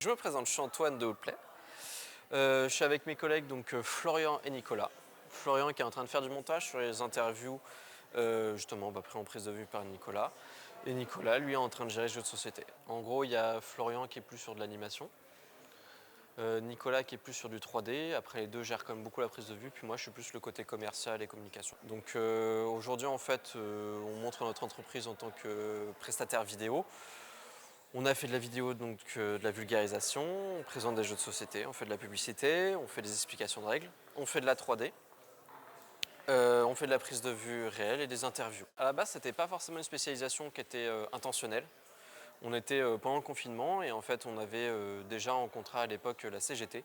Je me présente, je suis Antoine de Holdplay. Je suis avec mes collègues Florian et Nicolas. Florian qui est en train de faire du montage sur les interviews justement pris en prise de vue par Nicolas. Et Nicolas, lui, est en train de gérer les jeux de société. En gros, il y a Florian qui est plus sur de l'animation, Nicolas qui est plus sur du 3D. Après, les deux gèrent quand même beaucoup la prise de vue. Puis moi, je suis plus le côté commercial et communication. Donc aujourd'hui, en fait, on montre notre entreprise en tant que prestataire vidéo. On a fait de la vidéo, de la vulgarisation, on présente des jeux de société, on fait de la publicité, on fait des explications de règles, on fait de la 3D, on fait de la prise de vue réelle et des interviews. À la base, c'était pas forcément une spécialisation qui était intentionnelle. On était pendant le confinement et en fait, on avait déjà en contrat à l'époque la CGT.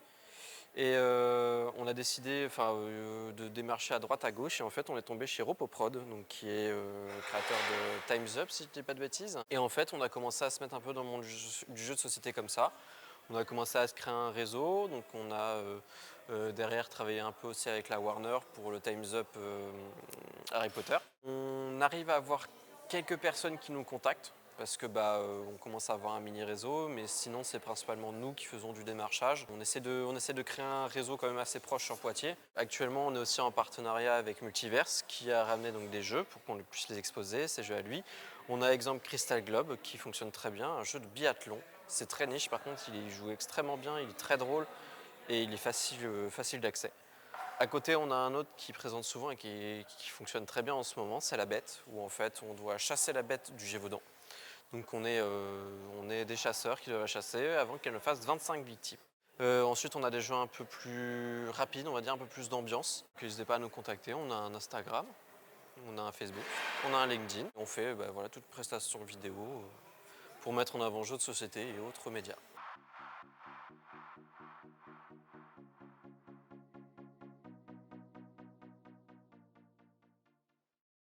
Et on a décidé de démarcher à droite à gauche et en fait on est tombé chez Ropoprod, qui est créateur de Time's Up si je ne dis pas de bêtises. Et en fait on a commencé à se mettre un peu dans le monde du jeu de société comme ça. On a commencé à se créer un réseau, donc on a derrière travaillé un peu aussi avec la Warner pour le Time's Up Harry Potter. On arrive à avoir quelques personnes qui nous contactent parce que on commence à avoir un mini réseau, mais sinon c'est principalement nous qui faisons du démarchage. On essaie de créer un réseau quand même assez proche sur Poitiers. Actuellement on est aussi en partenariat avec Multiverse qui a ramené des jeux pour qu'on puisse les exposer, ces jeux à lui. On a exemple Crystal Globe qui fonctionne très bien, un jeu de biathlon. C'est très niche, par contre il joue extrêmement bien, il est très drôle et il est facile d'accès. À côté, on a un autre qui présente souvent et qui fonctionne très bien en ce moment, c'est la bête, où en fait on doit chasser la bête du Gévaudan. Donc on est des chasseurs qui doivent la chasser avant qu'elle ne fasse 25 victimes. Ensuite, on a des jeux un peu plus rapides, on va dire un peu plus d'ambiance. Donc, n'hésitez pas à nous contacter, on a un Instagram, on a un Facebook, on a un LinkedIn. On fait toute prestation vidéo pour mettre en avant jeux de société et autres médias.